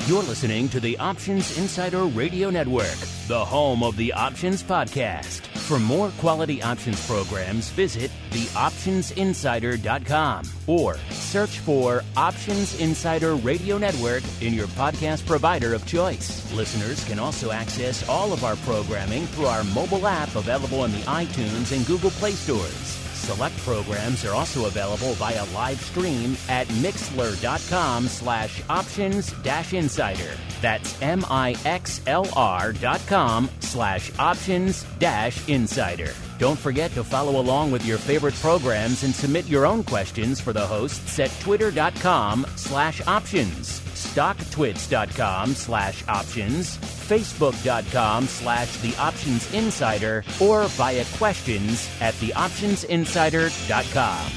You're listening to the Options Insider Radio Network, the home of the Options Podcast. For more quality options programs, visit theoptionsinsider.com or search for Options Insider Radio Network in your podcast provider of choice. Listeners can also access all of our programming through our mobile app available in the iTunes and Google Play stores. Select programs are also available via live stream at mixlr.com/options-insider. That's mixlr.com/options-insider. Don't forget to follow along with your favorite programs and submit your own questions for the hosts at twitter.com/options, stocktwits.com/options, facebook.com/theoptionsinsider, or via questions at theoptionsinsider.com.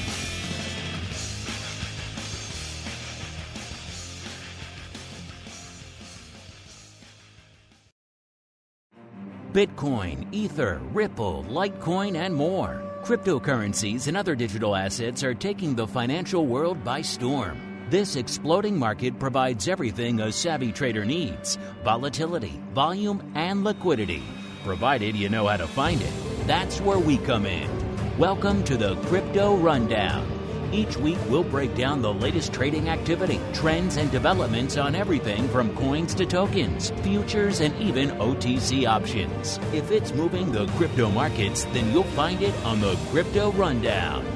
Bitcoin, Ether, Ripple, Litecoin, and more. Cryptocurrencies and other digital assets are taking the financial world by storm. This exploding market provides everything a savvy trader needs: volatility, volume, and liquidity. Provided you know how to find it. That's where we come in. Welcome to the Crypto Rundown. Each week, we'll break down the latest trading activity, trends, and developments on everything from coins to tokens, futures, and even OTC options. If it's moving the crypto markets, then you'll find it on the Crypto Rundown.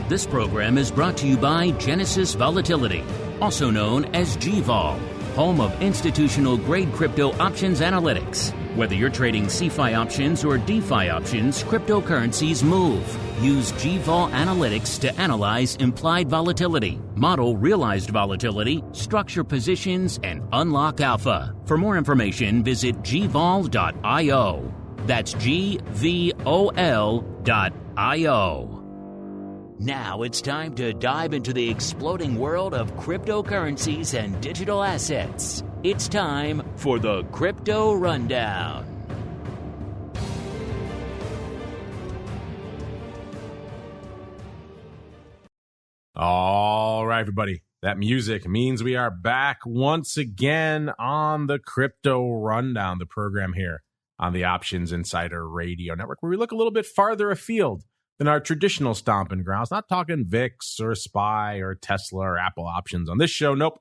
This program is brought to you by Genesis Volatility, also known as GVol, home of institutional-grade crypto options analytics. Whether you're trading CeFi options or DeFi options, cryptocurrencies move. Use GVol Analytics to analyze implied volatility, model realized volatility, structure positions, and unlock alpha. For more information, visit gvol.io. That's GVOL.io. Now it's time to dive into the exploding world of cryptocurrencies and digital assets. It's time for the Crypto Rundown. All right, everybody. That music means we are back once again on the Crypto Rundown, the program here on the Options Insider Radio Network, where we look a little bit farther afield than our traditional stomping grounds. Not talking VIX or SPY or Tesla or Apple options on this show. Nope.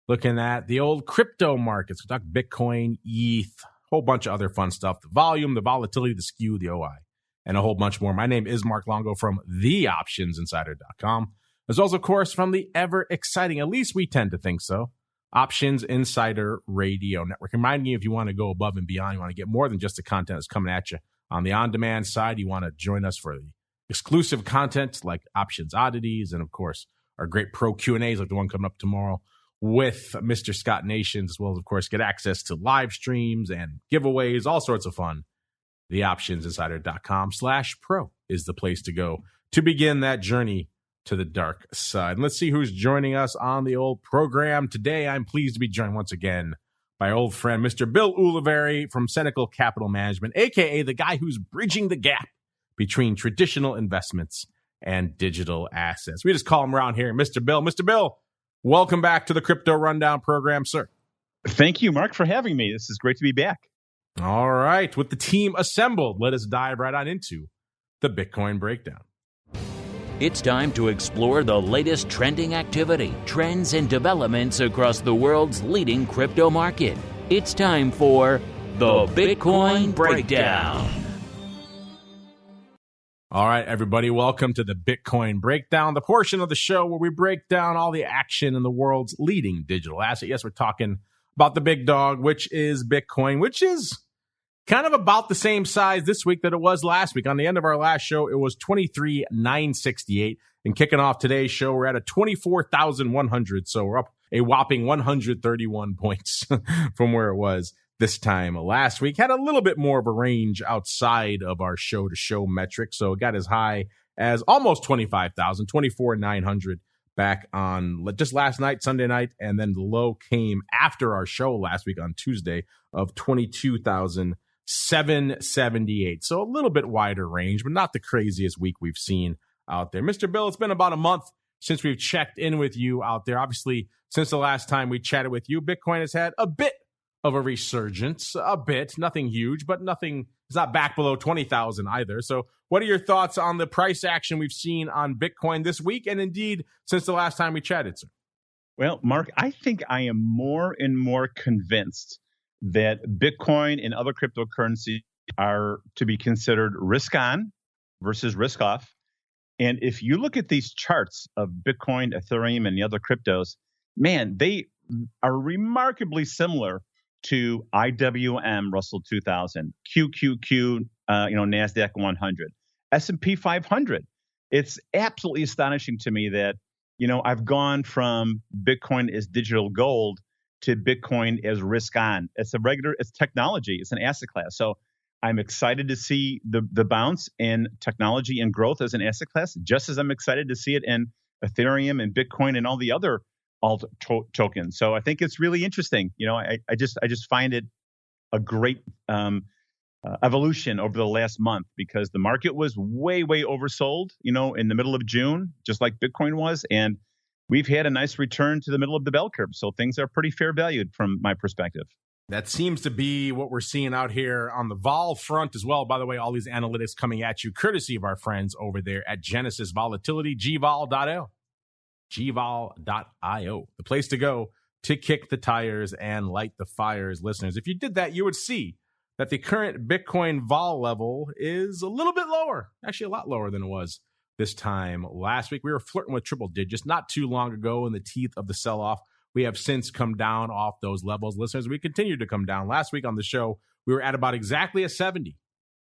Looking at the old crypto markets. We talk Bitcoin, ETH, a whole bunch of other fun stuff. The volume, the volatility, the skew, the OI, and a whole bunch more. My name is Mark Longo from theoptionsinsider.com. As well as, of course, from the ever exciting, at least we tend to think so, Options Insider Radio Network. Reminding you, if you want to go above and beyond, you want to get more than just the content that's coming at you on the on-demand side, you want to join us for the exclusive content like Options Oddities and, of course, our great pro Q&As like the one coming up tomorrow with Mr. Scott Nations, as well as, of course, get access to live streams and giveaways, all sorts of fun. TheOptionsInsider.com/pro is the place to go to begin that journey to the dark side. And let's see who's joining us on the old program today. I'm pleased to be joined once again by old friend, Mr. Bill Ulivieri from Cenacle Capital Management, a.k.a. the guy who's bridging the gap between traditional investments and digital assets. We just call him around here Mr. Bill. Mr. Bill, welcome back to the Crypto Rundown program, sir. Thank you, Mark, for having me. This is great to be back. All right. With the team assembled, let us dive right on into the Bitcoin breakdown. It's time to explore the latest trending activity, trends, and developments across the world's leading crypto market. It's time for the Bitcoin Breakdown. All right, everybody, welcome to the Bitcoin Breakdown, the portion of the show where we break down all the action in the world's leading digital asset. Yes, we're talking about the big dog, which is Bitcoin, which is kind of about the same size this week that it was last week. On the end of our last show, it was 23,968. And kicking off today's show, we're at a 24,100. So we're up a whopping 131 points from where it was this time last week. Had a little bit more of a range outside of our show-to-show metric. So it got as high as almost 25,000, 24,900 back on just last night, Sunday night. And then the low came after our show last week on Tuesday of 22,778. So a little bit wider range, but not the craziest week we've seen out there. Mr. Bill, it's been about a month since we've checked in with you out there. Obviously, since the last time we chatted with you, Bitcoin has had a bit of a resurgence, a bit, nothing huge, but nothing, it's not back below 20,000 either. So what are your thoughts on the price action we've seen on Bitcoin this week and indeed since the last time we chatted, sir? Well, Mark, I think I am more and more convinced that Bitcoin and other cryptocurrencies are to be considered risk on versus risk off. And if you look at these charts of Bitcoin, Ethereum, and the other cryptos, man, they are remarkably similar to IWM Russell 2000, QQQ, NASDAQ 100, S&P 500. It's absolutely astonishing to me that, I've gone from Bitcoin as digital gold to Bitcoin as risk on. It's technology. It's an asset class. So I'm excited to see the bounce in technology and growth as an asset class, just as I'm excited to see it in Ethereum and Bitcoin and all the other alt tokens. So I think it's really interesting. I just find it a great evolution over the last month because the market was way oversold, in the middle of June, just like Bitcoin was. And we've had a nice return to the middle of the bell curve. So things are pretty fair valued from my perspective. That seems to be what we're seeing out here on the vol front as well. By the way, all these analytics coming at you courtesy of our friends over there at Genesis Volatility, gvol.io. gvol.io, the place to go to kick the tires and light the fires. Listeners, if you did that, you would see that the current Bitcoin vol level is a little bit lower, actually a lot lower than it was this time last week. We were flirting with triple digits not too long ago in the teeth of the sell-off. We have since come down off those levels. Listeners, we continue to come down. Last week on the show, we were at about exactly a 70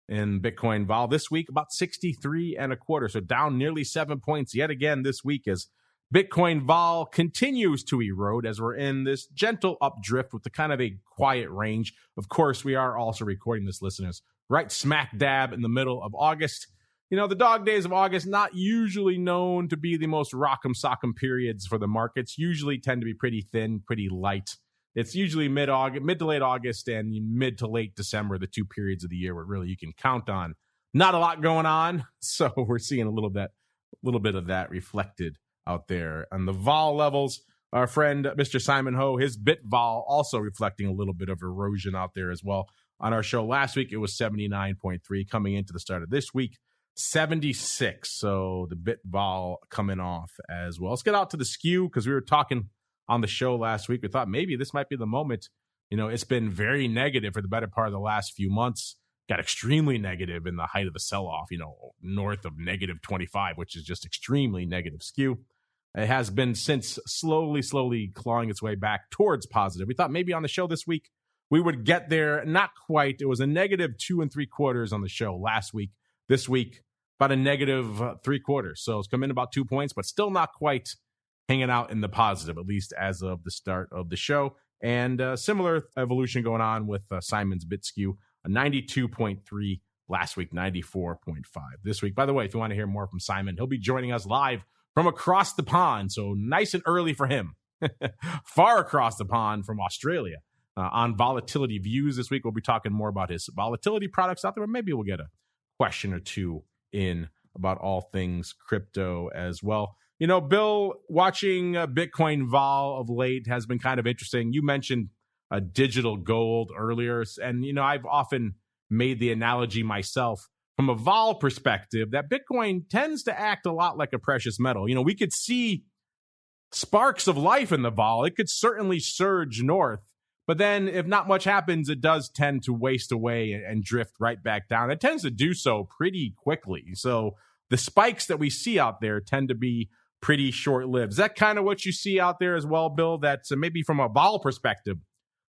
in Bitcoin vol. This week, about 63 and a quarter. So down nearly 7 points yet again this week as Bitcoin vol continues to erode as we're in this gentle updrift with the kind of a quiet range. Of course, we are also recording this, listeners, right smack dab in the middle of August. The dog days of August, not usually known to be the most rock'em sock'em periods for the markets, usually tend to be pretty thin, pretty light. It's usually mid to late August and mid to late December, the two periods of the year where really you can count on not a lot going on. So we're seeing a little bit of that reflected out there. On the vol levels, our friend Mr. Simon Ho, his bit vol also reflecting a little bit of erosion out there as well. On our show last week, it was 79.3. Coming into the start of this week, 76. So the bit vol coming off as well. Let's get out to the skew because we were talking on the show last week. We thought maybe this might be the moment. It's been very negative for the better part of the last few months. Got extremely negative in the height of the sell-off, north of negative 25, which is just extremely negative skew. It has been since slowly clawing its way back towards positive. We thought maybe on the show this week we would get there. Not quite. It was a negative 2 3/4 on the show last week. This week, about a negative 3/4. So it's come in about 2 points, but still not quite hanging out in the positive, at least as of the start of the show. And similar evolution going on with Simon's bit skew, a 92.3 last week, 94.5 this week. By the way, if you want to hear more from Simon, he'll be joining us live from across the pond, so nice and early for him. Far across the pond from Australia on Volatility Views this week. We'll be talking more about his volatility products out there, but maybe we'll get a question or two in about all things crypto as well. Bill, watching Bitcoin vol of late has been kind of interesting. You mentioned digital gold earlier, and, I've often made the analogy myself from a vol perspective that Bitcoin tends to act a lot like a precious metal. We could see sparks of life in the vol. It could certainly surge north, but then if not much happens, it does tend to waste away and drift right back down. It tends to do so pretty quickly. So the spikes that we see out there tend to be pretty short-lived. Is that kind of what you see out there as well, Bill? That's maybe from a vol perspective,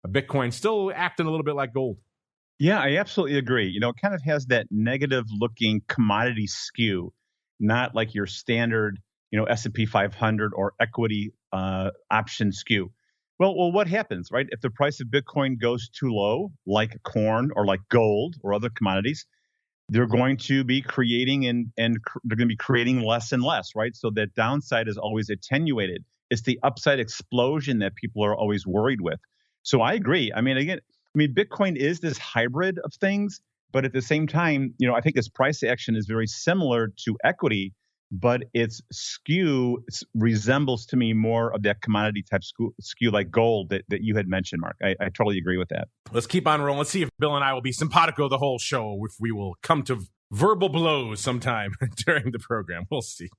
Bitcoin still acting a little bit like gold. Yeah, I absolutely agree. It kind of has that negative looking commodity skew, not like your standard, S&P 500 or equity option skew. Well, what happens, right? If the price of Bitcoin goes too low, like corn or like gold or other commodities, they're going to be creating and they're going to be creating less and less, right? So that downside is always attenuated. It's the upside explosion that people are always worried with. So I agree. Bitcoin is this hybrid of things, but at the same time, I think its price action is very similar to equity but its skew resembles to me more of that commodity type skew like gold that you had mentioned, Mark. I totally agree with that. Let's keep on rolling. Let's see if Bill and I will be simpatico the whole show, if we will come to verbal blows sometime during the program. We'll see.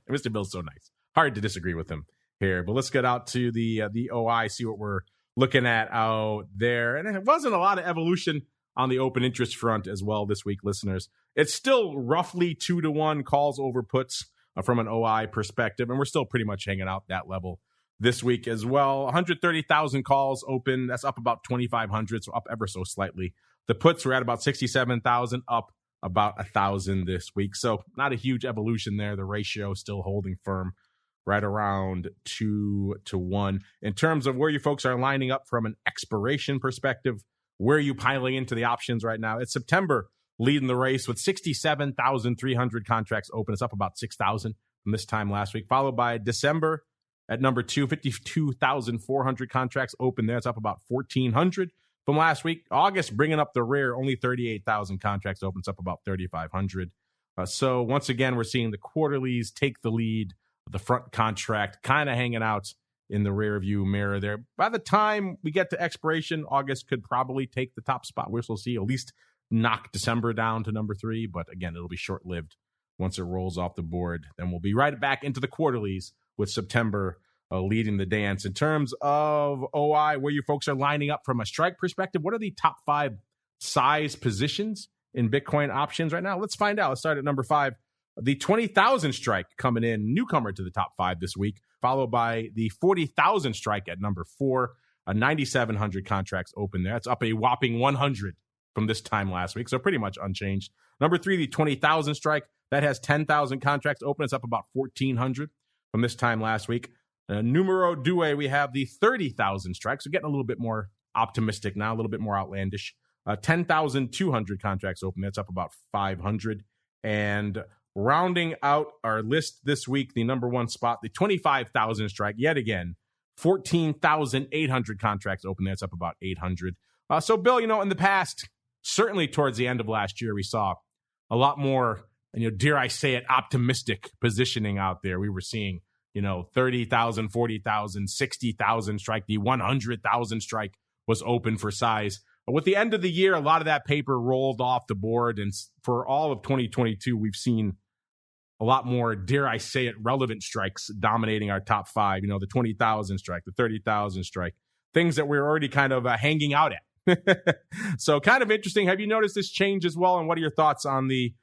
Mr. Bill's so nice. Hard to disagree with him here. But let's get out to the OI, see what we're looking at out there. And it wasn't a lot of evolution on the open interest front as well this week, listeners. It's still roughly 2-to-1 calls over puts from an OI perspective, and we're still pretty much hanging out that level this week as well. 130,000 calls open. That's up about 2,500, so up ever so slightly. The puts were at about 67,000, up about 1,000 this week. So not a huge evolution there. The ratio still holding firm right around 2-to-1. In terms of where you folks are lining up from an expiration perspective, where are you piling into the options right now? It's September leading the race with 67,300 contracts open. It's up about 6,000 from this time last week, followed by December at number 2, 52,400 contracts open there. It's up about 1,400 from last week. August bringing up the rear, only 38,000 contracts open. It's up about 3,500. So once again, we're seeing the quarterlies take the lead. The front contract kind of hanging out in the rear view mirror there. By the time we get to expiration, August could probably take the top spot. We'll see, at least knock December down to number 3. But again, it'll be short-lived once it rolls off the board. Then we'll be right back into the quarterlies with September leading the dance. In terms of OI, where you folks are lining up from a strike perspective, what are the top 5 size positions in Bitcoin options right now? Let's find out. Let's start at number 5. The 20,000 strike coming in, newcomer to the top 5 this week, followed by the 40,000 strike at number 4, 9,700 contracts open there. That's up a whopping 100 from this time last week, so pretty much unchanged. Number 3, the 20,000 strike, that has 10,000 contracts open. It's up about 1,400 from this time last week. Numero 2, we have the 30,000 strike, so getting a little bit more optimistic now, a little bit more outlandish. 10,200 contracts open. That's up about 500. And rounding out our list this week, the number 1 spot, the 25,000 strike, yet again, 14,800 contracts open. That's up about 800. So, Bill, in the past, certainly towards the end of last year, we saw a lot more, dare I say it, optimistic positioning out there. We were seeing, 30,000, 40,000, 60,000 strike. The 100,000 strike was open for size. But with the end of the year, a lot of that paper rolled off the board. And for all of 2022, we've seen a lot more, dare I say it, relevant strikes dominating our top 5. The 20,000 strike, the 30,000 strike, things that we're already kind of hanging out at. So kind of interesting. Have you noticed this change as well? And what are your thoughts on the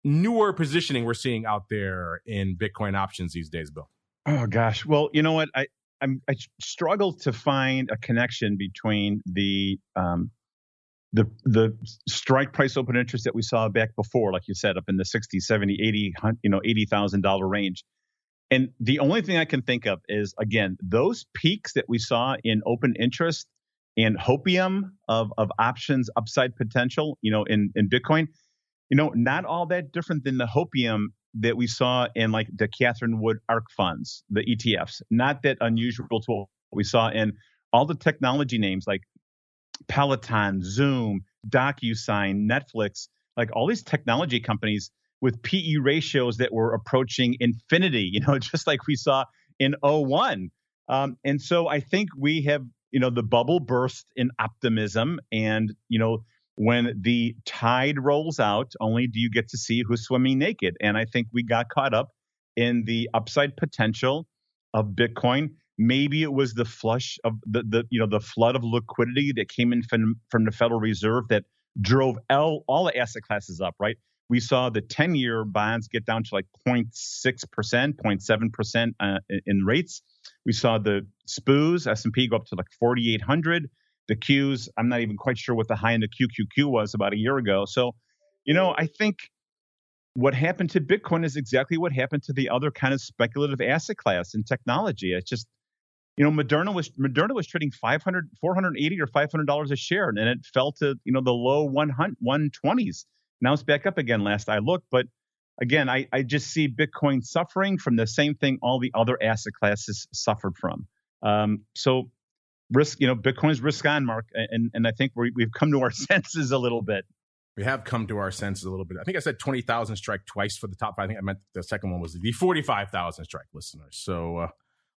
newer positioning we're seeing out there in Bitcoin options these days, Bill? Oh, gosh. Well, you know what? I struggle to find a connection between the strike price open interest that we saw back before, like you said, up in the 60, 70, 80, $80,000 range. And the only thing I can think of is, again, those peaks that we saw in open interest and hopium of options upside potential, in Bitcoin, not all that different than the hopium that we saw in like the Catherine Wood ARC funds, the ETFs. Not that unusual to what we saw in all the technology names like Peloton, Zoom, DocuSign, Netflix, like all these technology companies with PE ratios that were approaching infinity, just like we saw in 01. And so I think we have, the bubble burst in optimism. And, when the tide rolls out, only do you get to see who's swimming naked. And I think we got caught up in the upside potential of Bitcoin. Maybe it was the flush of the flood of liquidity that came in from the Federal Reserve that drove all the asset classes up, right? We saw the 10-year bonds get down to like 0.6%, 0.7% in rates. We saw the SPOs, S&P, go up to like 4,800. The Qs, I'm not even quite sure what the high end of QQQ was about a year ago. So, I think what happened to Bitcoin is exactly what happened to the other kind of speculative asset class in technology. It's just, Moderna was trading $480 or $500 a share, and it fell to, the low 120s. Now it's back up again last I looked. But again, I just see Bitcoin suffering from the same thing all the other asset classes suffered from. So risk, Bitcoin's risk on, Mark. And I think we've come to our senses a little bit. We have come to our senses a little bit. I think I said 20,000 strike twice for the top 5. I think I meant the second one was the 45,000 strike listeners. So a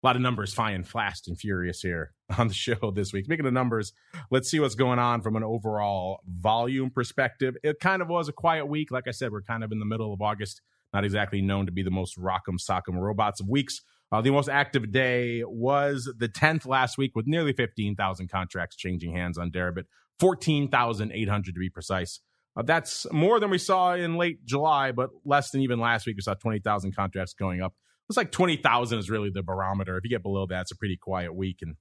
lot of numbers flying fast and furious here on the show this week. Speaking of numbers, let's see what's going on from an overall volume perspective. It kind of was a quiet week. Like I said, we're kind of in the middle of August, not exactly known to be the most rock'em sock'em robots of weeks. The most active day was the 10th last week with nearly 15,000 contracts changing hands on Deribit, 14,800 to be precise. That's more than we saw in late July, but less than even last week. We saw 20,000 contracts going up. It's like 20,000 is really the barometer. If you get below that, it's a pretty quiet week. And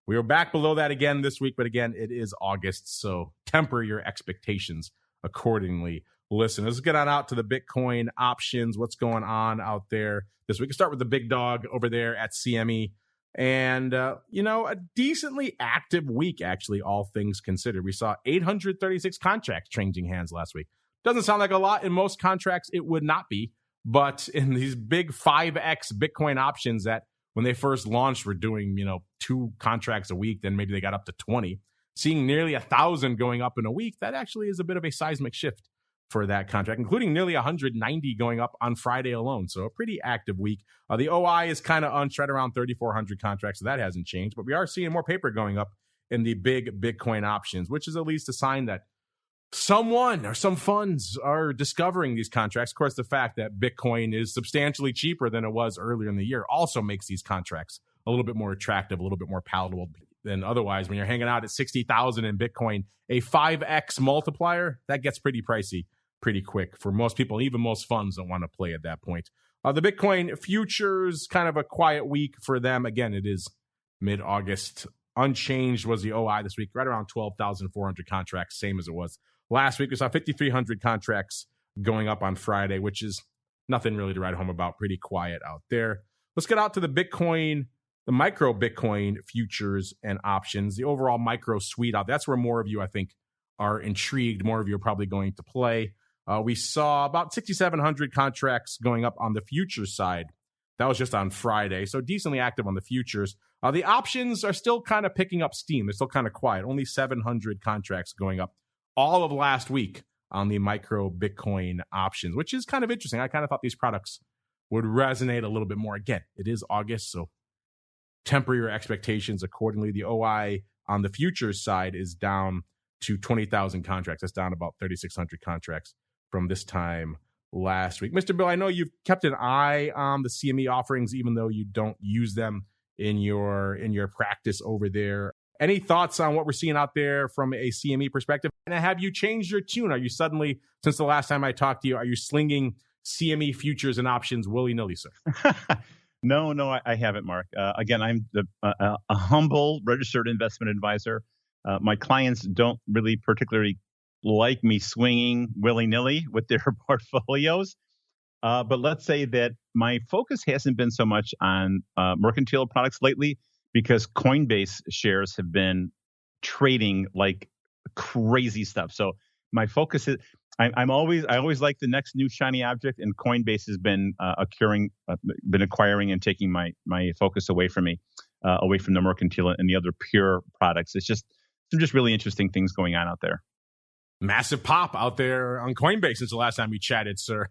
we were back below that again this week. But again, it is August, so temper your expectations accordingly. Listen, let's get on out to the Bitcoin options. What's going on out there this week? We'll start with the big dog over there at CME. And, a decently active week, actually, all things considered. We saw 836 contracts changing hands last week. Doesn't sound like a lot. In most contracts, it would not be. But in these big 5X Bitcoin options that when they first launched were doing, 2 contracts a week, then maybe they got up to 20. Seeing nearly 1,000 going up in a week, that actually is a bit of a seismic shift for that contract, including nearly 190 going up on Friday alone. So a pretty active week. The OI is kind of right around 3,400 contracts, so that hasn't changed. But we are seeing more paper going up in the big Bitcoin options, which is at least a sign that someone or some funds are discovering these contracts. Of course, the fact that Bitcoin is substantially cheaper than it was earlier in the year also makes these contracts a little bit more attractive, a little bit more palatable than otherwise. When you're hanging out at 60,000 in Bitcoin, a 5X multiplier, that gets pretty pricey pretty quick for most people. Even most funds don't want to play at that point. The Bitcoin futures, kind of a quiet week for them. Again, it is mid-August. Unchanged was the OI this week, right around 12,400 contracts, same as it was last week. We saw 5,300 contracts going up on Friday, which is nothing really to write home about. Pretty quiet out there. Let's get out to the Bitcoin, the micro Bitcoin futures and options, the overall micro suite out. That's where more of you, I think, are intrigued. More of you are probably going to play. We saw about 6,700 contracts going up on the futures side. That was just on Friday, so decently active on the futures. The options are still kind of picking up steam. They're still kind of quiet. Only 700 contracts going up all of last week on the micro Bitcoin options, which is kind of interesting. I kind of thought these products would resonate a little bit more. Again, it is August, so temper your expectations accordingly. The OI on the futures side is down to 20,000 contracts. That's down about 3,600 contracts from this time last week. Mr. Bill, I know you've kept an eye on the CME offerings, even though you don't use them in your practice over there. Any thoughts on what we're seeing out there from a CME perspective? And have you changed your tune? Are you suddenly, since the last time I talked to you, are you slinging CME futures and options willy-nilly, sir? No, I haven't, Mark. Again, I'm a humble registered investment advisor. My clients don't really particularly like me swinging willy-nilly with their portfolios. But let's say that my focus hasn't been so much on mercantile products lately because Coinbase shares have been trading like crazy stuff. So my focus is I always like the next new shiny object, and Coinbase has been acquiring and taking my focus away from me, away from the mercantile and the other pure products. It's just some really interesting things going on out there. Massive pop out there on Coinbase since the last time we chatted, sir.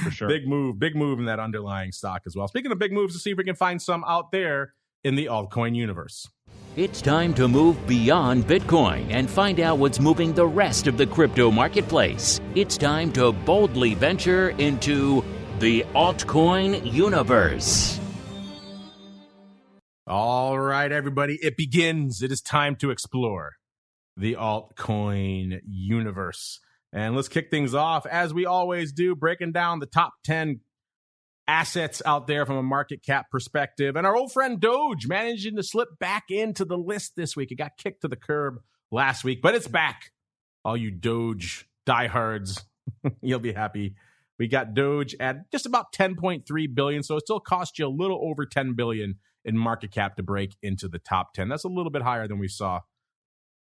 For sure. Big move in that underlying stock as well. Speaking of big moves, let's see if we can find some out there in the altcoin universe. It's time to move beyond Bitcoin and find out what's moving the rest of the crypto marketplace. It's time to boldly venture into the altcoin universe. All right, everybody, it begins. It is time to explore the altcoin universe. And let's kick things off, as we always do, breaking down the top 10 assets out there from a market cap perspective. And our old friend Doge managing to slip back into the list this week. It got kicked to the curb last week, but it's back. All you Doge diehards, you'll be happy. We got Doge at just about 10.3 billion, so it still cost you a little over 10 billion in market cap to break into the top 10. That's a little bit higher than we saw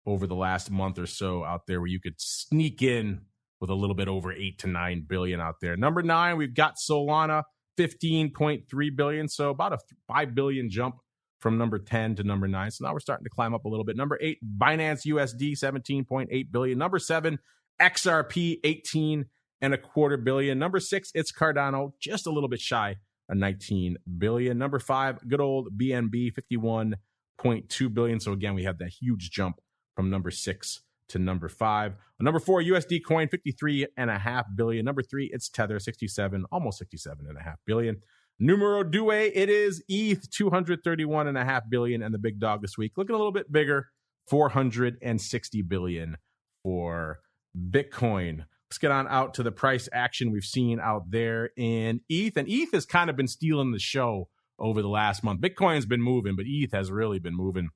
over the last month or so out there, where you could sneak in with a little bit over 8 to 9 billion out there. Number 9, we've got Solana, 15.3 billion. So about a 5 billion jump from number 10 to number 9. So now we're starting to climb up a little bit. Number 8, Binance USD, 17.8 billion. Number 7, XRP, 18.25 billion. Number 6, it's Cardano, just a little bit shy of 19 billion. Number 5, good old BNB, 51.2 billion. So again, we have that huge jump from number 6 to number 5. Number 4, USD Coin, 53.5 billion. Number 3, it's Tether, 67, almost 67.5 billion. Numero due, it is ETH, 231.5 billion. And the big dog this week, looking a little bit bigger, 460 billion for Bitcoin. Let's get on out to the price action we've seen out there in ETH. And ETH has kind of been stealing the show over the last month. Bitcoin's been moving, but ETH has really been moving.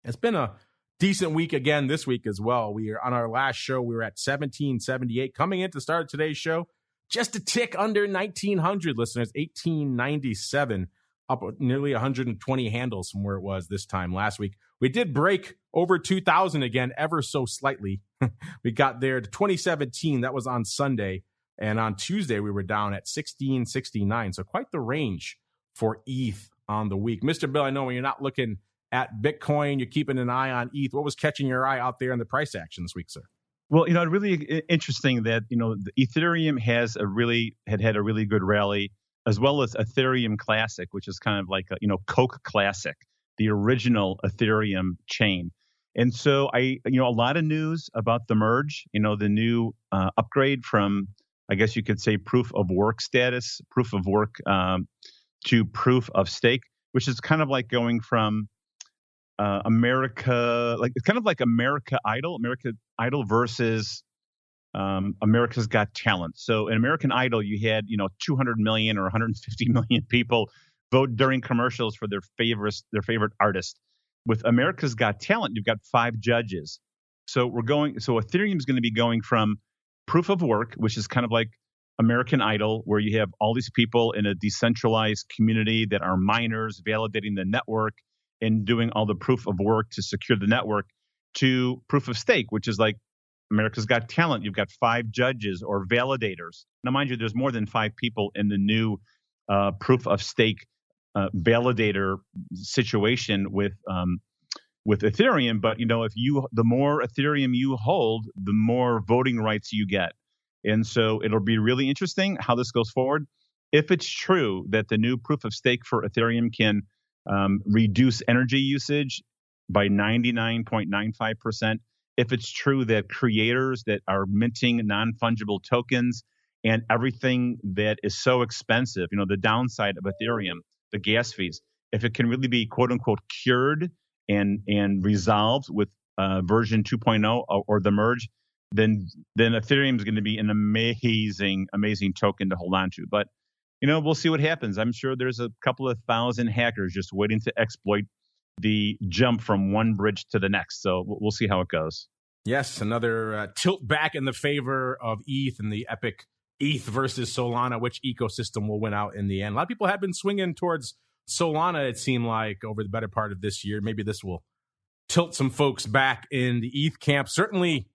It's been a decent week again this week as well. We are on our last show, we were at 1778. Coming in to start today's show, just a tick under 1900 listeners, 1897, up nearly 120 handles from where it was this time last week. We did break over 2000 again, ever so slightly. We got there to 2017. That was on Sunday. And on Tuesday, we were down at 1669. So quite the range for ETH on the week. Mr. Bill, I know when you're not looking at Bitcoin, you're keeping an eye on ETH. What was catching your eye out there in the price action this week, sir? Well, really interesting that, the Ethereum had a really good rally, as well as Ethereum Classic, which is kind of like Coke Classic, the original Ethereum chain. And so a lot of news about the merge, the new upgrade from, I guess you could say, proof of work status, proof of work to proof of stake, which is kind of like going from America, it's kind of like America Idol versus America's Got Talent. So in American Idol, you had 200 million or 150 million people vote during commercials for their favorite artist. With America's Got Talent, you've got 5 judges. So Ethereum is going to be going from proof of work, which is kind of like American Idol, where you have all these people in a decentralized community that are miners validating the network and doing all the proof of work to secure the network, to proof of stake, which is like America's Got Talent. You've got 5 judges or validators. Now, mind you, there's more than 5 people in the new proof of stake validator situation with Ethereum. But the more Ethereum you hold, the more voting rights you get. And so it'll be really interesting how this goes forward. If it's true that the new proof of stake for Ethereum can reduce energy usage by 99.95%, if it's true that creators that are minting non-fungible tokens and everything that is so expensive, the downside of Ethereum, the gas fees, if it can really be quote unquote cured and resolved with version 2.0 or the merge, then Ethereum is going to be an amazing token to hold on to. But we'll see what happens. I'm sure there's a couple of thousand hackers just waiting to exploit the jump from one bridge to the next. So we'll see how it goes. Yes, another tilt back in the favor of ETH and the epic ETH versus Solana. Which ecosystem will win out in the end? A lot of people have been swinging towards Solana, it seemed like, over the better part of this year. Maybe this will tilt some folks back in the ETH camp. Certainly,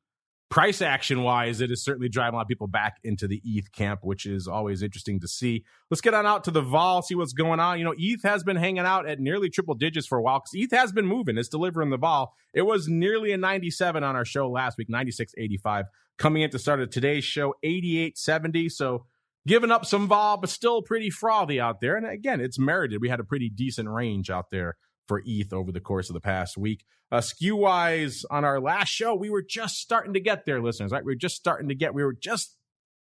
price action wise, it is certainly driving a lot of people back into the ETH camp, which is always interesting to see. Let's get on out to the vol, see what's going on. ETH has been hanging out at nearly triple digits for a while because ETH has been moving. It's delivering the vol. It was nearly a 97 on our show last week, 96.85. Coming into start of today's show, 88.70. So giving up some vol, but still pretty frothy out there. And again, it's merited. We had a pretty decent range out there for ETH over the course of the past week. Skew-wise, on our last show, we were just starting to get there, listeners, right? We were just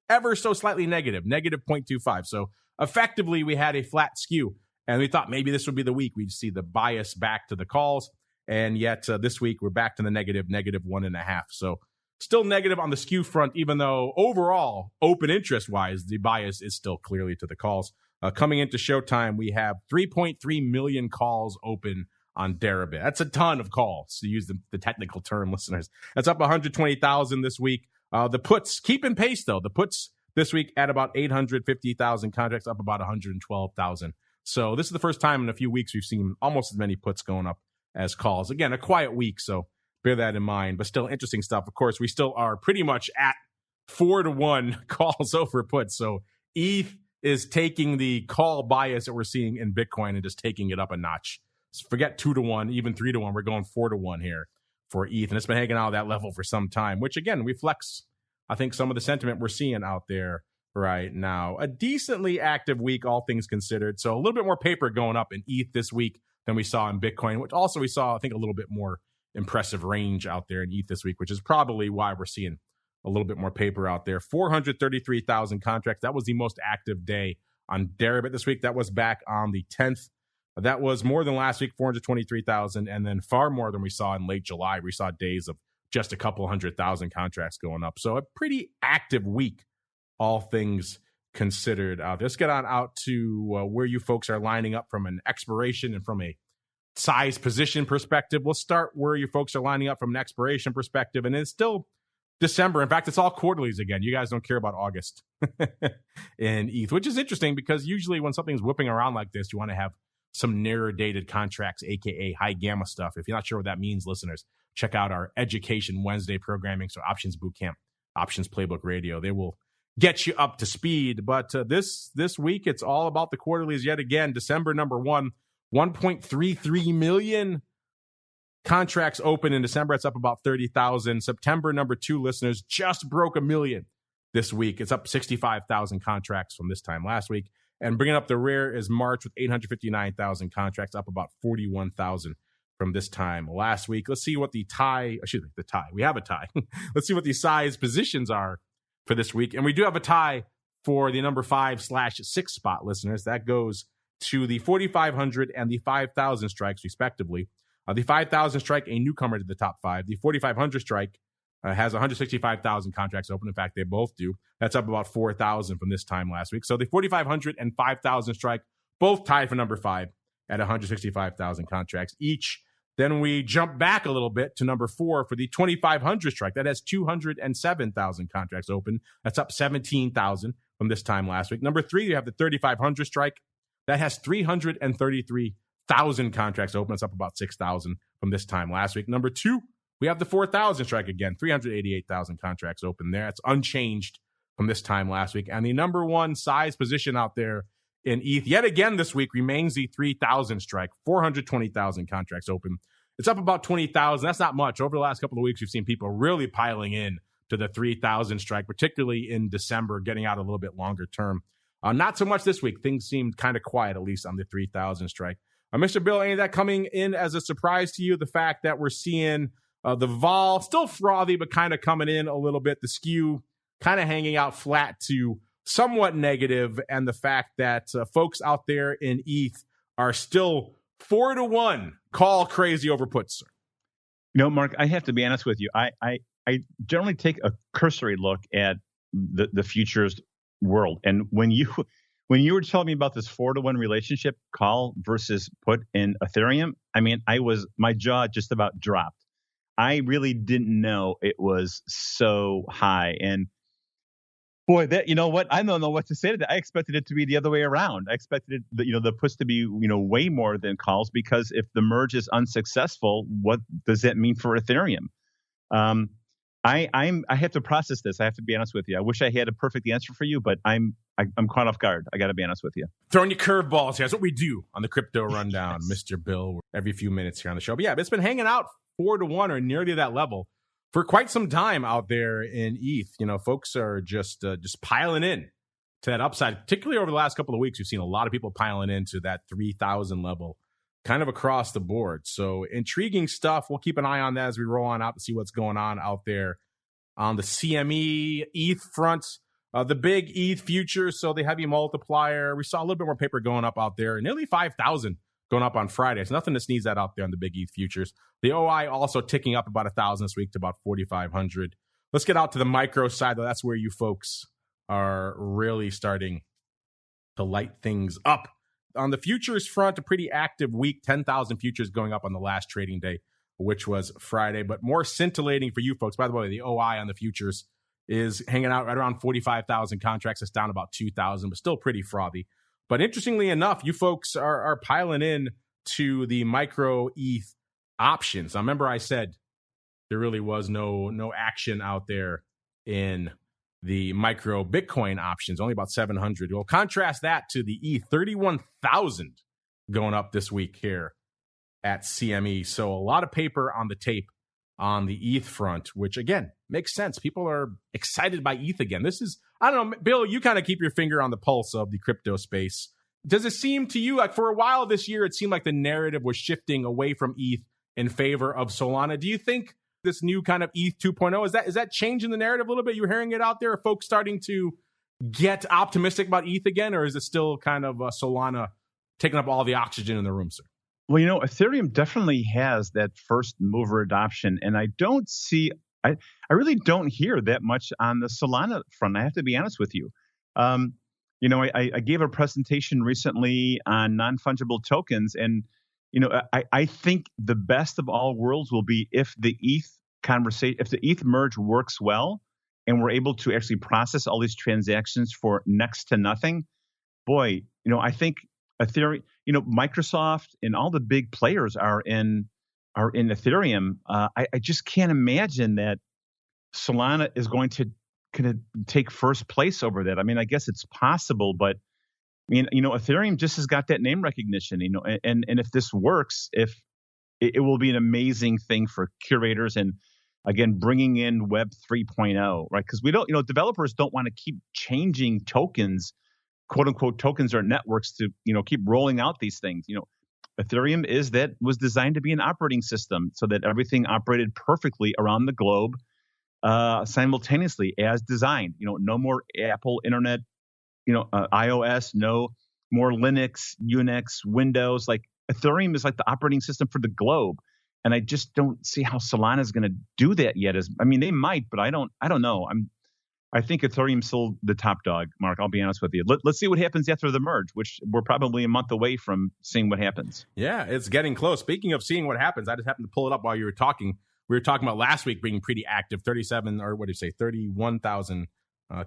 ever so slightly negative 0.25. So effectively, we had a flat skew. And we thought maybe this would be the week we'd see the bias back to the calls. And yet this week, we're back to the negative 1.5. So still negative on the skew front, even though overall, open interest-wise, the bias is still clearly to the calls. Coming into showtime, we have 3.3 million calls open on Deribit. That's a ton of calls, to use the technical term, listeners. That's up 120,000 this week. The puts keep in pace, though. The puts this week at about 850,000 contracts, up about 112,000. So this is the first time in a few weeks we've seen almost as many puts going up as calls. Again, a quiet week, so bear that in mind. But still interesting stuff. Of course, we still are pretty much at 4-to-1 calls over puts. So ETH is taking the call bias that we're seeing in Bitcoin and just taking it up a notch. So forget 2-to-1, even 3-to-1. We're going 4-to-1 here for ETH. And it's been hanging out at that level for some time, which again reflects I think, some of the sentiment we're seeing out there right now. A decently active week, all things considered. So a little bit more paper going up in ETH this week than we saw in Bitcoin, which also we saw, I think, a little bit more impressive range out there in ETH this week, which is probably why we're seeing a little bit more paper out there. 433,000 contracts. That was the most active day on Deribit this week. That was back on the 10th. That was more than last week, 423,000, and then far more than we saw in late July. We saw days of just a couple 100,000 contracts going up. So a pretty active week, all things considered out there. Let's get on out to where you folks are lining up from an expiration and from a size position perspective. We'll start where you folks are lining up from an expiration perspective, and it's still December. In fact, it's all quarterlies again. You guys don't care about August in ETH, which is interesting because usually when something's whipping around like this, you want to have some narrow dated contracts, aka high gamma stuff. If you're not sure what that means, listeners, check out our Education Wednesday programming. So Options Bootcamp, Options Playbook Radio. They will get you up to speed. But this week, it's all about the quarterlies yet again. December number 1, 1.33 million contracts open in December. It's up about 30,000. September number 2, listeners, just broke 1 million this week. It's up 65,000 contracts from this time last week. And bringing up the rear is March with 859,000 contracts, up about 41,000 from this time last week. Let's see what the tie. We have a tie. Let's see what the size positions are for this week. And we do have a tie for the number 5/6 spot, listeners. That goes to the 4,500 and the 5,000 strikes, respectively. The 5,000 strike, a newcomer to the top 5. The 4,500 strike has 165,000 contracts open. In fact, they both do. That's up about 4,000 from this time last week. So the 4,500 and 5,000 strike, both tied for number 5 at 165,000 contracts each. Then we jump back a little bit to number 4 for the 2,500 strike. That has 207,000 contracts open. That's up 17,000 from this time last week. Number 3, you have the 3,500 strike. That has 333,000 contracts open. It's up about 6,000 from this time last week. Number 2, we have the 4,000 strike again, 388,000 contracts open there. It's unchanged from this time last week. And the number 1 size position out there in ETH yet again this week remains the 3,000 strike, 420,000 contracts open. It's up about 20,000. That's not much. Over the last couple of weeks, we've seen people really piling in to the 3,000 strike, particularly in December, getting out a little bit longer term. Not so much this week. Things seemed kind of quiet, at least on the 3,000 strike. Mr. Bill, any of that coming in as a surprise to you? The fact that we're seeing the vol still frothy, but kind of coming in a little bit. The skew kind of hanging out flat to somewhat negative, and the fact that folks out there in ETH are still 4-1 call crazy over puts, sir. Mark, I have to be honest with you. I generally take a cursory look at the futures world, and when you were telling me about this 4-1 relationship, call versus put in Ethereum, I mean, my jaw just about dropped. I really didn't know it was so high. And boy, that, you know what? I don't know what to say to that. I expected it to be the other way around. I expected the puts to be, way more than calls, because if the merge is unsuccessful, what does that mean for Ethereum? I have to process this. I have to be honest with you. I wish I had a perfect answer for you, but I'm caught off guard. I got to be honest with you. Throwing you curveballs here. That's what we do on the Crypto Rundown, yes. Mr. Bill, every few minutes here on the show. But yeah, it's been hanging out 4-1 or nearly that level for quite some time out there in ETH. Folks are just piling in to that upside, particularly over the last couple of weeks. We've seen a lot of people piling into that 3,000 level kind of across the board. So intriguing stuff. We'll keep an eye on that as we roll on out to see what's going on out there on the CME ETH front. The big ETH futures, so the heavy multiplier. We saw a little bit more paper going up out there, nearly 5,000 going up on Friday. It's nothing to sneeze at out there on the big ETH futures. The OI also ticking up about 1,000 this week to about 4,500. Let's get out to the micro side, though. That's where you folks are really starting to light things up. On the futures front, a pretty active week. 10,000 futures going up on the last trading day, which was Friday. But more scintillating for you folks. By the way, the OI on the futures is hanging out right around 45,000 contracts. It's down about 2,000, but still pretty frothy. But interestingly enough, you folks are piling in to the micro ETH options. Now, remember I said there really was no action out there in the micro Bitcoin options, only about 700. Well, contrast that to the ETH, 31,000 going up this week here at CME. So a lot of paper on the tape on the ETH front, which again makes sense. People are excited by ETH again. This is, I don't know, Bill, you kind of keep your finger on the pulse of the crypto space. Does it seem to you like for a while this year, it seemed like the narrative was shifting away from ETH in favor of Solana? Do you think this new kind of ETH 2.0, is that changing the narrative a little bit? You're hearing it out there. Are folks starting to get optimistic about ETH again, or is it still kind of Solana taking up all the oxygen in the room, sir? Well, Ethereum definitely has that first mover adoption, and I really don't hear that much on the Solana front. I have to be honest with you. I gave a presentation recently on non-fungible tokens, and I think the best of all worlds will be if the ETH merge works well, and we're able to actually process all these transactions for next to nothing. Boy, I think Ethereum, Microsoft and all the big players are in Ethereum. I just can't imagine that Solana is going to kind of take first place over that. I mean, I guess it's possible, but Ethereum just has got that name recognition, and if this works, if it will be an amazing thing for curators and again, bringing in Web 3.0, right? Because we don't, developers don't want to keep changing tokens, quote unquote tokens or networks to, keep rolling out these things. Ethereum was designed to be an operating system so that everything operated perfectly around the globe simultaneously as designed. No more Apple Internet, iOS, no more Linux, Unix, Windows. Like Ethereum is like the operating system for the globe. And I just don't see how Solana is going to do that yet. They might, but I don't know. I think Ethereum's still the top dog, Mark. I'll be honest with you. Let's see what happens after the merge, which we're probably a month away from seeing what happens. Yeah, it's getting close. Speaking of seeing what happens, I just happened to pull it up while you were talking. We were talking about last week being pretty active, 31,000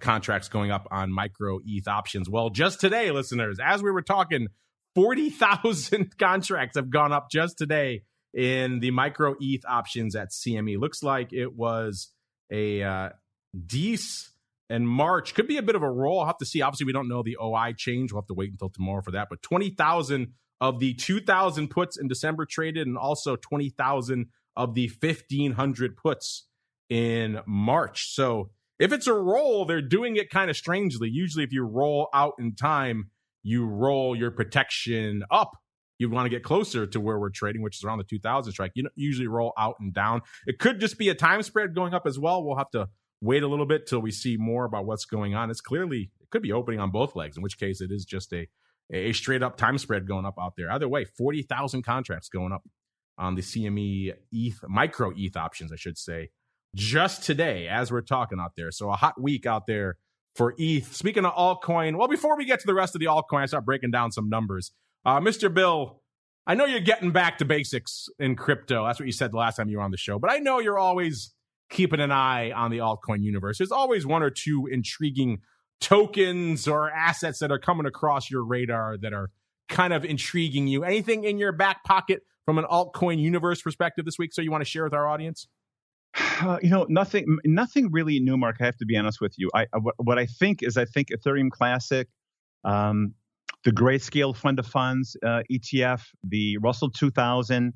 contracts going up on micro ETH options. Well, just today, listeners, as we were talking, 40,000 contracts have gone up just today in the micro ETH options at CME. Looks like it was a Dece in March. Could be a bit of a roll. I'll have to see. Obviously, we don't know the OI change. We'll have to wait until tomorrow for that. But 20,000 of the 2,000 puts in December traded, and also 20,000 of the 1,500 puts in March. So if it's a roll, they're doing it kind of strangely. Usually, if you roll out in time, you roll your protection up. You want to get closer to where we're trading, which is around the 2,000 strike. You don't usually roll out and down. It could just be a time spread going up as well. We'll have to wait a little bit till we see more about what's going on. It could be opening on both legs, in which case it is just a straight up time spread going up out there. Either way, 40,000 contracts going up on the CME ETH, micro ETH options, I should say, just today as we're talking out there. So a hot week out there for ETH. Speaking of altcoin, well, before we get to the rest of the altcoin, I start breaking down some numbers. Mr. Bill, I know you're getting back to basics in crypto. That's what you said the last time you were on the show. But I know you're always keeping an eye on the altcoin universe. There's always one or two intriguing tokens or assets that are coming across your radar that are kind of intriguing you. Anything in your back pocket from an altcoin universe perspective this week, so you want to share with our audience? Nothing really new, Mark. I have to be honest with you. What I think Ethereum Classic, the Grayscale Fund of Funds ETF, the Russell 2000,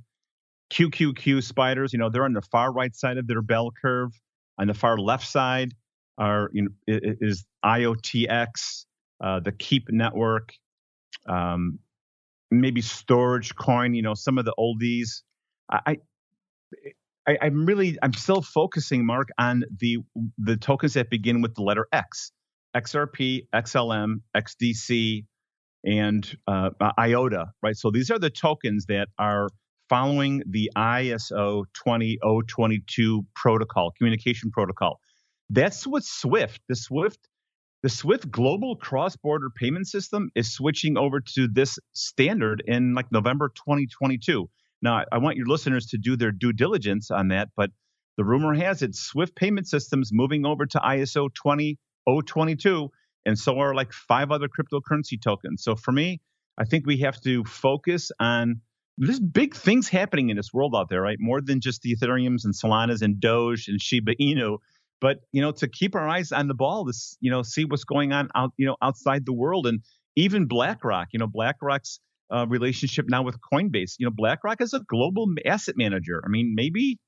QQQ spiders. They're on the far right side of their bell curve. On the far left side is IOTX, the Keep network, maybe Storage Coin. Some of the oldies. I'm still focusing, Mark, on the tokens that begin with the letter X, XRP, XLM, XDC, and IOTA, right? So these are the tokens that are following the ISO 20022 protocol, communication protocol. That's what SWIFT, the SWIFT global cross-border payment system is switching over to this standard in like November 2022. Now, I want your listeners to do their due diligence on that, but the rumor has it SWIFT payment systems moving over to ISO 20022, and so are like 5 other cryptocurrency tokens. So for me, I think we have to focus on there's big things happening in this world out there, right? More than just the Ethereums and Solanas and Doge and Shiba Inu, but to keep our eyes on the ball, to see what's going on outside the world, and even BlackRock. BlackRock's relationship now with Coinbase. BlackRock is a global asset manager. I mean, maybe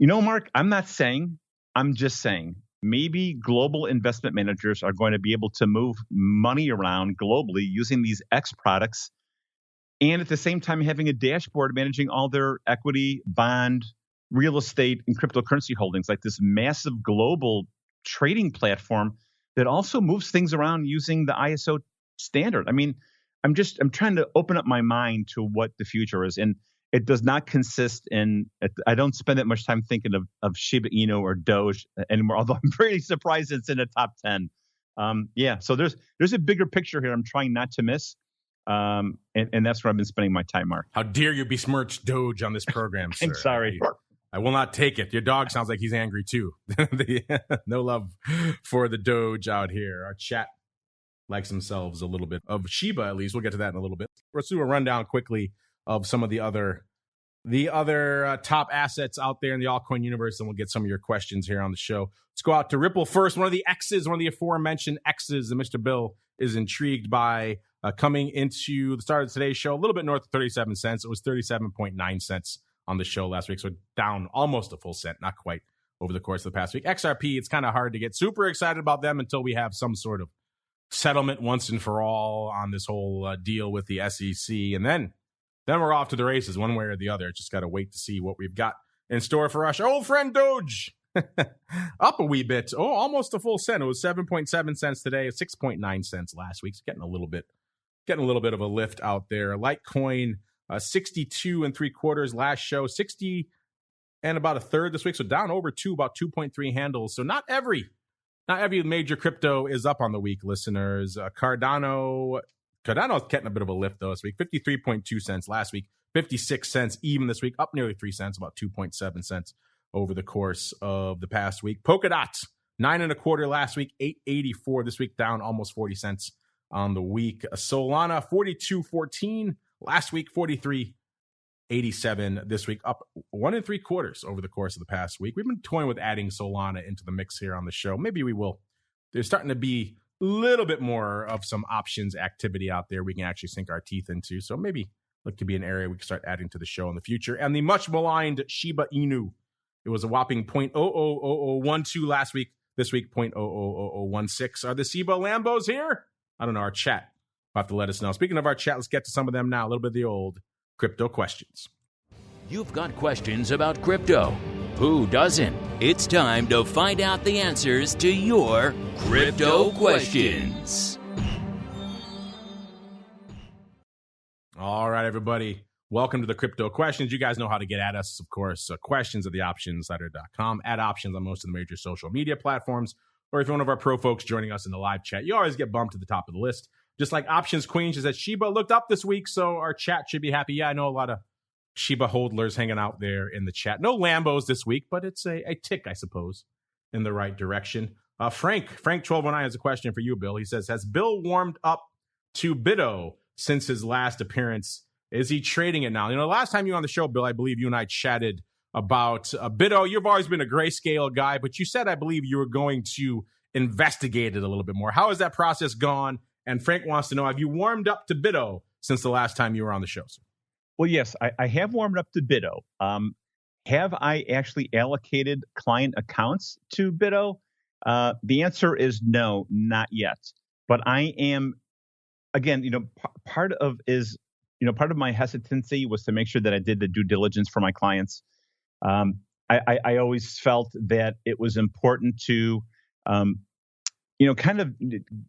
Mark, I'm not saying, I'm just saying maybe global investment managers are going to be able to move money around globally using these X products, and at the same time having a dashboard managing all their equity, bond, real estate, and cryptocurrency holdings, like this massive global trading platform that also moves things around using the ISO standard. I mean, I'm trying to open up my mind to what the future is. And it does not consist in, I don't spend that much time thinking of Shiba Inu or Doge anymore, although I'm very surprised it's in the top 10. So there's a bigger picture here I'm trying not to miss. And that's where I've been spending my time, Mark. How dare you besmirch Doge on this program, sir? I'm sorry. I will not take it. Your dog sounds like he's angry too. No love for the Doge out here. Our chat likes themselves a little bit of Shiba, at least. We'll get to that in a little bit. Let's do a rundown quickly of some of the other top assets out there in the altcoin universe, and we'll get some of your questions here on the show. Let's go out to Ripple first. One of the aforementioned X's that Mr. Bill is intrigued by coming into the start of today's show, a little bit north of 37 cents. It was 37.9 cents on the show last week, so down almost a full cent, not quite, over the course of the past week. XRP, it's kind of hard to get super excited about them until we have some sort of settlement once and for all on this whole deal with the SEC, and then we're off to the races one way or the other. Just got to wait to see what we've got in store for us. Our old friend Doge, up a wee bit. Oh, almost a full cent. It was 7.7 cents today. 6.9 cents last week. It's getting a little bit of a lift out there. Litecoin, 62 3/4 last show, 60 and about a third this week. So down over about 2.3 handles. So not every major crypto is up on the week, listeners. Cardano's getting a bit of a lift, though, this week. 53.2 cents last week, 56 cents even this week, up nearly 3 cents, about 2.7 cents over the course of the past week. Polkadot, 9 1/4 last week, 8.84 this week, down almost 40 cents on the week. Solana, 42.14 last week, 43.87 this week, up 1 3/4 over the course of the past week. We've been toying with adding Solana into the mix here on the show. Maybe we will. There's starting to be a little bit more of some options activity out there we can actually sink our teeth into. So maybe look to be an area we can start adding to the show in the future. And the much maligned Shiba Inu, it was a whopping 0.00012 last week. This week, 0.00016. Are the Shiba Lambos here? I don't know. Our chat will have to let us know. Speaking of our chat, let's get to some of them now. A little bit of the old crypto questions. You've got questions about crypto. Who doesn't? It's time to find out the answers to your crypto questions. All right, everybody. Welcome to the crypto questions. You guys know how to get at us, of course. Questions at theoptionsinsider.com, at options on most of the major social media platforms, or if you're one of our pro folks joining us in the live chat, you always get bumped to the top of the list. Just like Options Queen, she says Shiba looked up this week, so our chat should be happy. Yeah, I know a lot of Shiba hodlers hanging out there in the chat. No Lambos this week, but it's a tick, I suppose, in the right direction. Frank 1219 has a question for you, Bill. He says, has Bill warmed up to Bito since his last appearance? Is he trading it now? You know, last time you were on the show, Bill, I believe you and I chatted about Bito. You've always been a grayscale guy, but you said, I believe, you were going to investigate it a little bit more. How has that process gone? And Frank wants to know, have you warmed up to Bito since the last time you were on the show, sir? Well, yes, I have warmed up to Bito. Have I actually allocated client accounts to Bito? The answer is no, not yet. But I am, again, part of my hesitancy was to make sure that I did the due diligence for my clients. I always felt that it was important to, kind of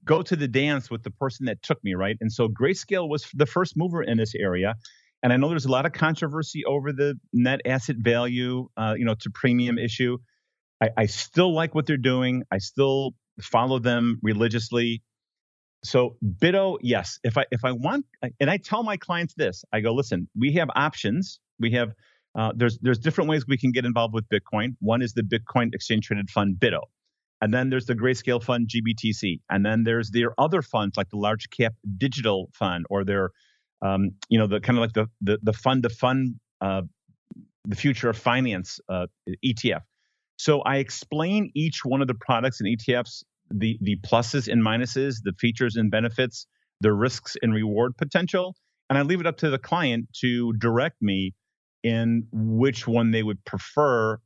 go to the dance with the person that took me, right? And so Grayscale was the first mover in this area. And I know there's a lot of controversy over the net asset value, to premium issue. I still like what they're doing. I still follow them religiously. So Bito, yes. If I want, and I tell my clients this, I go, listen, we have options. We have, there's different ways we can get involved with Bitcoin. One is the Bitcoin exchange traded fund Bito. And then there's the Grayscale fund GBTC. And then there's their other funds like the large cap digital fund, or their the kind of like the fund to fund, the future of finance ETF. So I explain each one of the products and ETFs, the pluses and minuses, the features and benefits, the risks and reward potential, and I leave it up to the client to direct me in which one they would prefer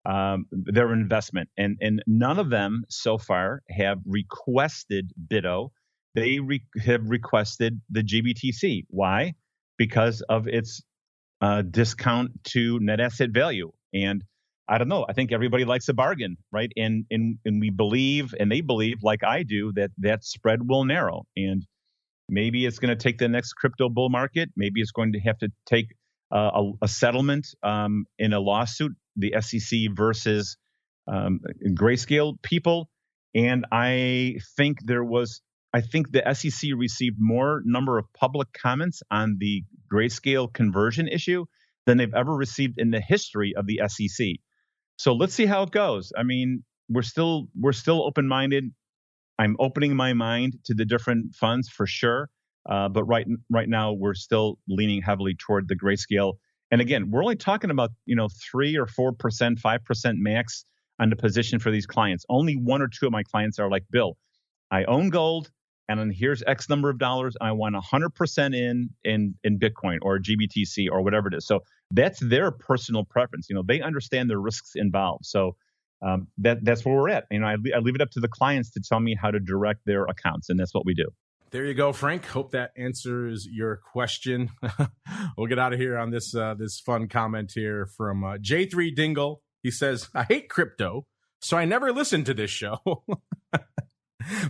their investment. And none of them so far have requested Bito. They have requested the GBTC. Why? Because of its discount to net asset value. And I don't know. I think everybody likes a bargain, right? And we believe, and they believe, like I do, that spread will narrow. And maybe it's going to take the next crypto bull market. Maybe it's going to have to take a settlement in a lawsuit, the SEC versus Grayscale people. And I think the SEC received more number of public comments on the Grayscale conversion issue than they've ever received in the history of the SEC. So let's see how it goes. I mean, we're still open-minded. I'm opening my mind to the different funds for sure. But right now we're still leaning heavily toward the Grayscale. And again, we're only talking about 3 or 4%, 5% max on the position for these clients. Only 1 or 2 of my clients are like, Bill, I own gold, and then here's X number of dollars. I want 100% in Bitcoin or GBTC or whatever it is. So that's their personal preference. They understand the risks involved. So that's where we're at. I leave it up to the clients to tell me how to direct their accounts, and that's what we do. There you go, Frank. Hope that answers your question. We'll get out of here on this fun comment here from J3 Dingle. He says, I hate crypto, so I never listened to this show.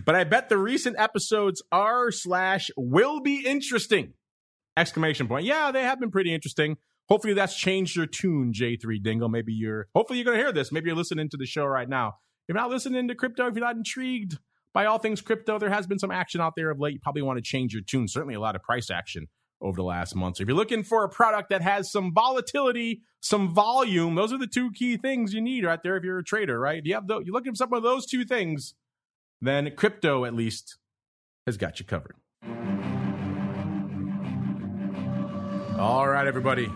But I bet the recent episodes are/will be interesting! ! Yeah, they have been pretty interesting. Hopefully that's changed your tune, J3 Dingle. Hopefully you're going to hear this. Maybe you're listening to the show right now. If you're not listening to crypto, if you're not intrigued by all things crypto, there has been some action out there of late. You probably want to change your tune. Certainly a lot of price action over the last month. So if you're looking for a product that has some volatility, some volume, those are the 2 key things you need right there if you're a trader, right? You're looking for some of those 2 things, then crypto at least has got you covered. All right, everybody.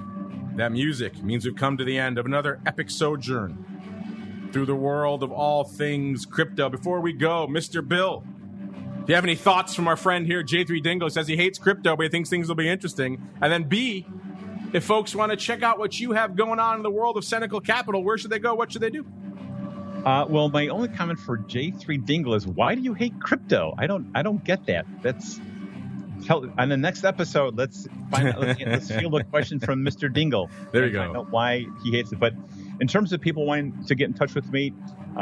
That music means we've come to the end of another epic sojourn through the world of all things crypto. Before we go, Mr. Bill, do you have any thoughts from our friend here, J3 Dingo? Says he hates crypto, but he thinks things will be interesting. And then B, if folks want to check out what you have going on in the world of Cenacle Capital, where should they go? What should they do? Well, my only comment for J3 Dingle is, why do you hate crypto? I don't get that. On the next episode, let's find out. Let's field a question from Mr. Dingle. There you go. Find out why he hates it. But in terms of people wanting to get in touch with me,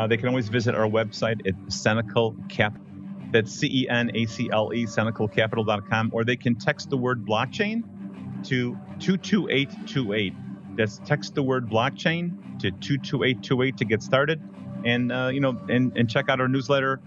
they can always visit our website at Cenacle Cap. That's CENACLE, cenaclecapital.com, or they can text the word blockchain to 22828. That's text the word blockchain to 22828 to get started. And and check out our newsletter.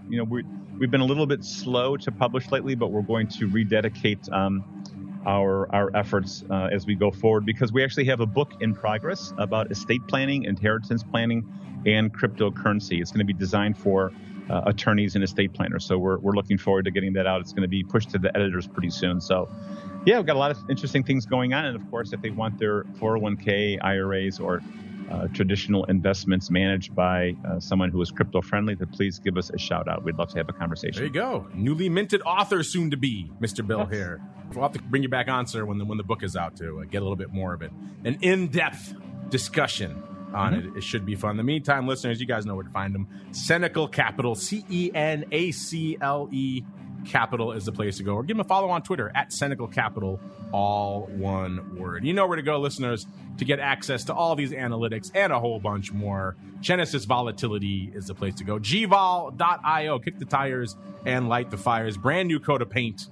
We've been a little bit slow to publish lately, but we're going to rededicate our efforts as we go forward, because we actually have a book in progress about estate planning, inheritance planning, and cryptocurrency. It's going to be designed for attorneys and estate planners. So we're looking forward to getting that out. It's going to be pushed to the editors pretty soon. So yeah, we've got a lot of interesting things going on. And of course, if they want their 401k, IRAs, or traditional investments managed by someone who is crypto friendly, then please give us a shout out. We'd love to have a conversation. There you go. Newly minted author soon to be, Mr. Bill here. We'll have to bring you back on, sir, when the book is out to get a little bit more of it. An in-depth discussion on it. It should be fun. In the meantime, listeners, you guys know where to find them. Cenacle Capital, CENACLE Capital is the place to go. Or give them a follow on Twitter at Cenacle Capital, all one word. You know where to go, listeners, to get access to all these analytics and a whole bunch more. Genesis Volatility is the place to go. gvol.io. Kick the tires and light the fires. Brand new coat of paint.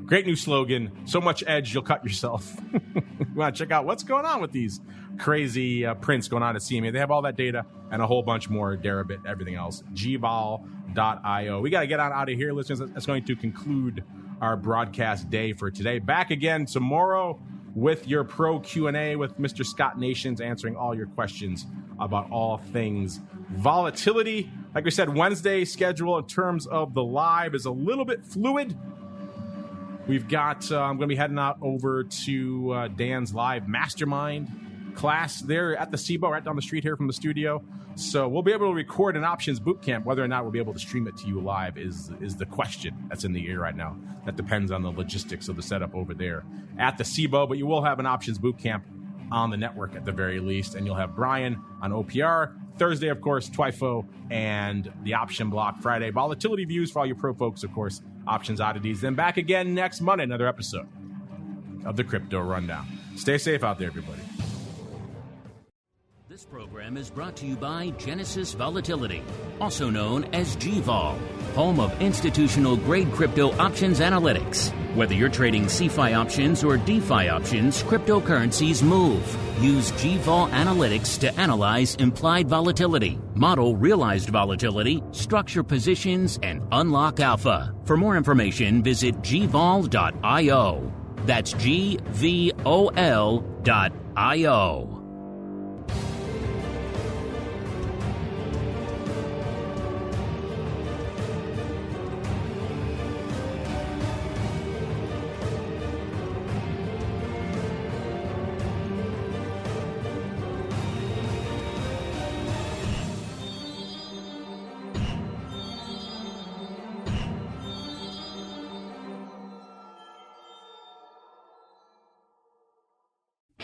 Great new slogan. So much edge, you'll cut yourself. You want to check out what's going on with these crazy prints going on at CME. They have all that data and a whole bunch more, Deribit, everything else. gvol.io. We got to get on out of here, listeners. That's going to conclude our broadcast day for today. Back again tomorrow with your pro Q&A with Mr. Scott Nations, answering all your questions about all things volatility. Like we said, Wednesday schedule in terms of the live is a little bit fluid. We've got, I'm going to be heading out over to Dan's live mastermind class there at the SIBO, right down the street here from the studio. So we'll be able to record an options boot camp. Whether or not we'll be able to stream it to you live is the question that's in the air right now. That depends on the logistics of the setup over there at the SIBO. But you will have an options boot camp on the network at the very least. And you'll have Brian on OPR. Thursday, of course, TWIFO and the option block. Friday, volatility views for all you pro folks, of course, options oddities. Then back again next Monday, another episode of the Crypto Rundown. Stay safe out there, everybody. This program is brought to you by Genesis Volatility, also known as GVol, home of institutional-grade crypto options analytics. Whether you're trading CeFi options or DeFi options, cryptocurrencies move. Use GVol Analytics to analyze implied volatility, model realized volatility, structure positions, and unlock alpha. For more information, visit gvol.io. That's GVOL.io.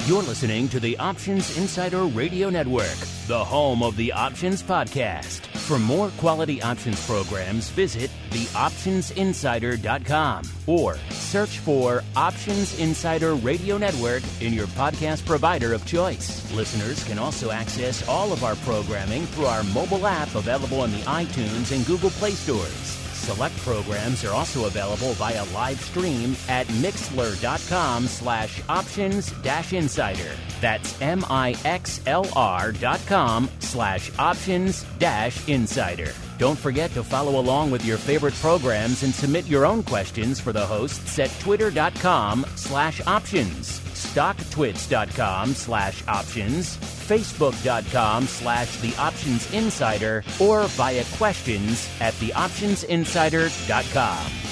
You're listening to the Options Insider Radio Network, the home of the Options Podcast. For more quality options programs, visit theoptionsinsider.com or search for Options Insider Radio Network in your podcast provider of choice. Listeners can also access all of our programming through our mobile app available in the iTunes and Google Play stores. Select programs are also available via live stream at mixlr.com/options-insider. That's mixlr.com/options-insider. Don't forget to follow along with your favorite programs and submit your own questions for the hosts at twitter.com/options, stocktwits.com/options, facebook.com/theoptionsinsider, or via questions at theoptionsinsider.com.